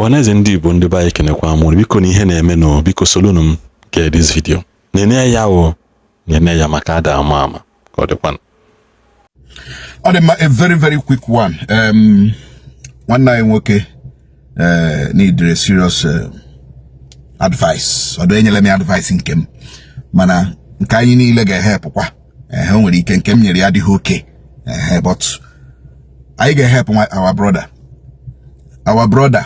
Ọhaneze ndị Igbo ndị ba ekenekwa mụ biko na ihe na-eme no biko solunu m get this video nene ya o nene ya maka ada ama ka ọ dịkwa. A very quick one. One night nwoke need a serious advice. Odo enyele me advice nkem mana nke anyị niile ga-help kwa ha nwere ike nkem nyere ya dị okay but I ga help our brother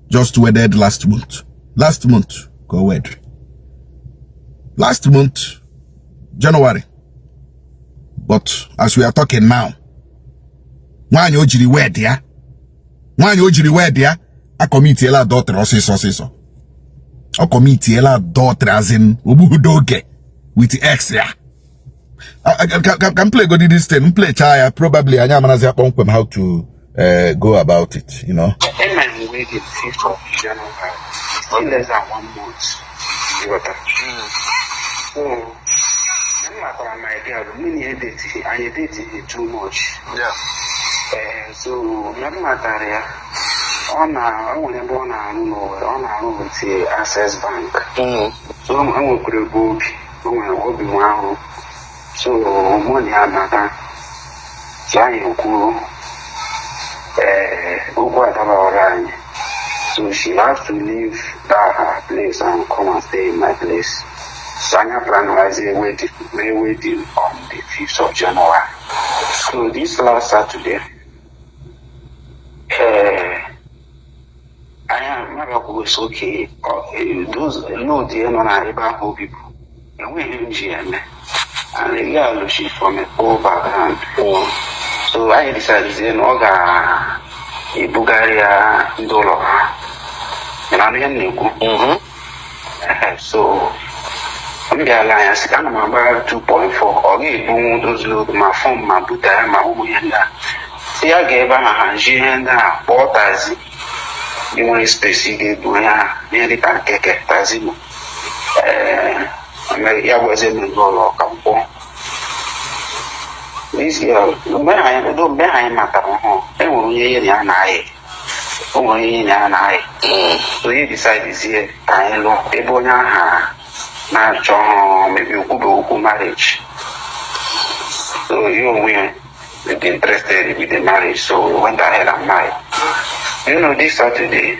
just wedded last month go wed last month January, but as we are talking now nwanyi ojiri wed ya a committiela adultery osiso o committiela adultery as in obuhudoge with ex ya. Can play go this thing, play chaya probably anya manazi akpọnkwem how to go about it, you know. Amen. We did 5th of January, still less than 1 month. So, I'm not on my idea. Many dating, I dated too much. Yeah. So, no matter on with the Access Bank. So, I'm going to book. So, money I'm not. So she has to leave her place and come and stay in my place. Sanya plan was a wedding on the 5th of January. So this last Saturday, was okay. Those no dear non Igbo people. And we in GM and the girl she from a poor background. So I decided to Noga Bulgaria dollar. And I'm in so I'm the alliance kind of about 2.4 or give those load my phone, my buta, my home. See, I gave her a hand and bought as you want to specific nearly can take it as him. I was in the dollar. This girl, no matter don't behind matter, they won't hear the eye. So he decided this year, I know people now, maybe you could go marriage. So you will be interested with the marriage, so we went ahead and married. You know, this Saturday,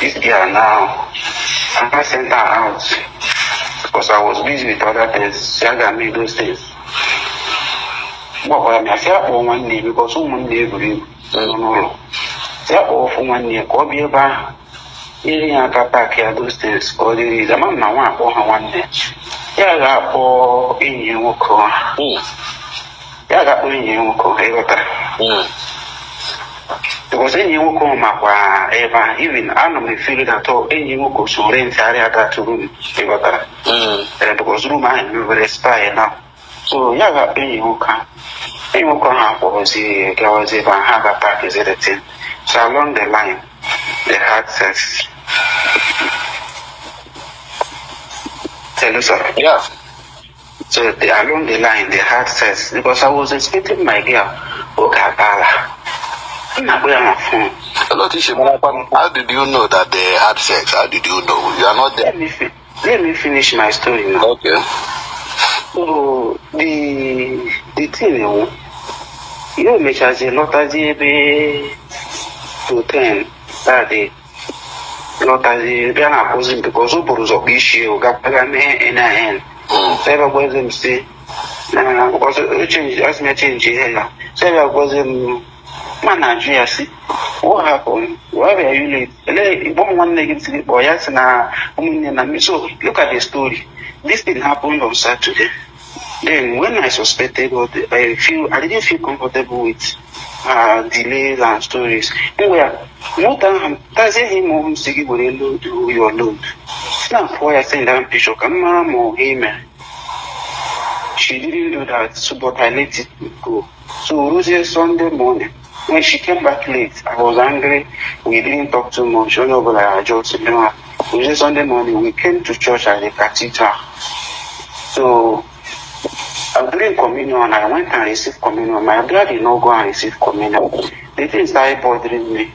this girl now, I sent her out because I was busy with other things. She had me those things. But I felt one day because someone day believe no. Therefore, for 1 year, go be about hearing those things. Or there is a man now for 1 day. Yeah, for in you will call. Yeah, when you will call because any you will come up, even I normally feel that all any you will go so rent area to room. Because room I am very spy now. So, yeah, any you will come. Any will come up was a girls if I have a package editing. So along the line, they had sex. Tell you, sir. Yeah. So along the line, they had sex because I was expecting my girl. Okay, I'm not going on my phone. How did you know that they had sex? How did you know? You are not there. Let me finish my story now. Okay. So the thing, you make as a lot of to 10 that day. Not as a piano cousin because of the issue, got Pagame in a hand. Several was say, because change as me change here. Several was Nigeria. See what happened? Why were you late? One negative boy, yes, now. So look at the story. This thing happened on Saturday. Then when I suspected, I didn't feel comfortable with delays and stories. Where no time doesn't him home singing with a load to your load. Now why I send down picture camera or him. She didn't do that, so but I let it go. So Rosie Sunday morning, when she came back late, I was angry. We didn't talk too much. I just Rosie Sunday morning we came to church at the cathedral. So during communion, I went and received communion. My brother did not go and receive communion. The thing started bothering me.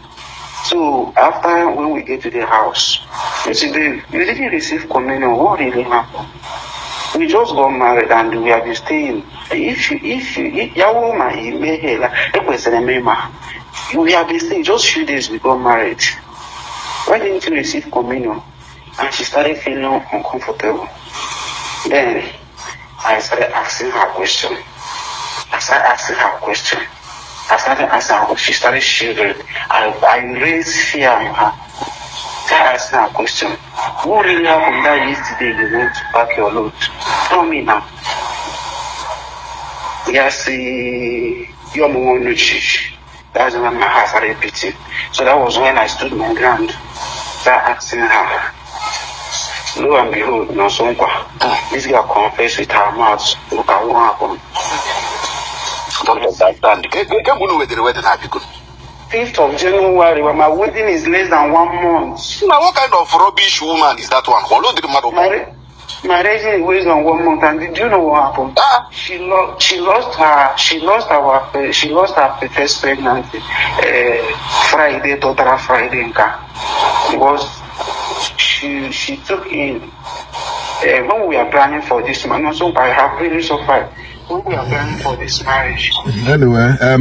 So after when we get to the house, you see, you didn't receive communion. What really happened? We just got married and we have been staying. If we have been staying just few days we got married. Why didn't you receive communion? And she started feeling uncomfortable. Then I started asking her question. I started asking her she started shivering. I raised fear in her. I asked her a question. What really happened that yesterday you went to pack your load? Tell me now. Yes, you're more that's when my heart started beating. So that was when I stood my ground. Started asking her. Lo and behold, no sonkwa. This girl confessed with her mouth. Look at what happened. Don't let that stand. Can we know where the wedding happened? 5th of January, when my wedding is less than 1 month. Now, what kind of rubbish woman is that one? My wedding is less than 1 month, and did you know what happened? She lost her first pregnancy Friday, total Friday, because she took in when we are planning for this man. So I have really suffered. We are planning for this marriage. Anyway, I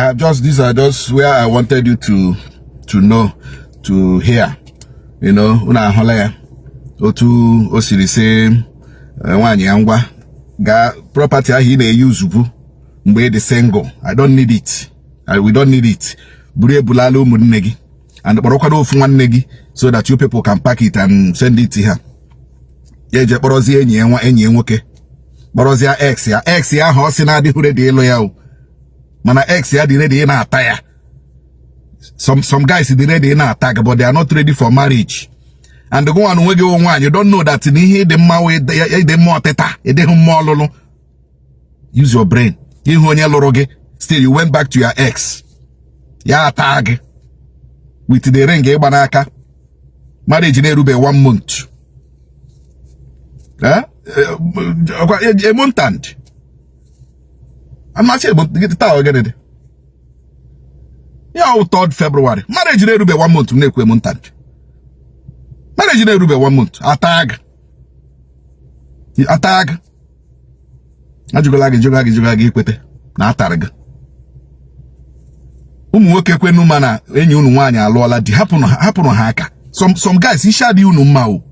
have these are just where I wanted you to know, to hear. You know, una hola otu osiri say nwanyi angwa ga property ahi na use mgbe the single. I don't need it. We don't need it. Buru ebulala umunne gi and kporokwado ofu nwanne gi so that you people can pack it and send it to her. Ye je kporozie enyi nwoke. Borozia X ya ho si na adi ready elo ya mana X ya di ready na ataya. Some guys they ready na attack but they are not ready for marriage. And the one who you don't know that in here the mawe the more teta the more use your brain. Still you went back to your ex. Ya tag with the ring banaka. Marriage in Erube 1 month. Huh? A month and I'm not sure about get the tower again. Yeah, 3rd February. Marriage in Erube 1 month to make a month and marriage in Erube 1 month. Attack. Ajugolagi kwete na atarga. Nwoke kwenu mana enyi unu nwanya alụọla di hapụnụ ha aka. Some guys ishadi unu mma o.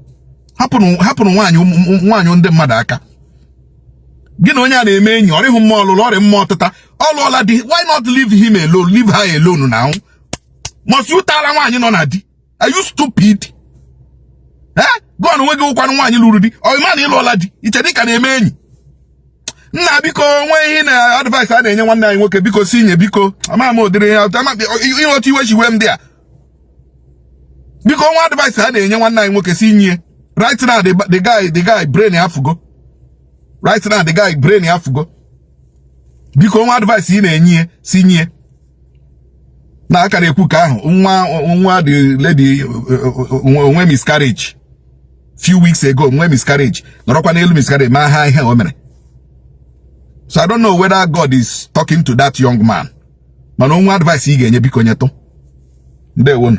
Hapụnụ nwanyị ndị mmadụ aka. Gị na onye a na-eme enyi ọrịhụ mma ọlụlụ ọrị mma ọtụta ọlụọla di. Why not leave him alone? Leave her alone now. Must you tara nwanyị nọ na di? Are you stupid? Go on nwege ụkwanụ nwanyị lụrụ di. Ọ ma na ịlụọla di. Iche dị ka na-eme enyi. Nna biko nwe ihe na advice a na-enye nwanne anyị nwoke biko sinye biko. Ama m odiri ya ịghọta iwe chiwe m dị a. Biko nwa advice a na-enye nwanne anyị nwoke sinye. Right now, the guy brain afugo. Right now, the guy brain afugo. Because one advice in a sinye. Na aka na-ekwu ka ahụ nwa the lady nwe miscarriage few weeks ago nwe miscarriage nọrọkwa n'elu miscarriage ma ha ihe o mere. So I don't know whether God is talking to that young man. Mana nwa advice ị ga-enye biko nyetụ. Ndewo.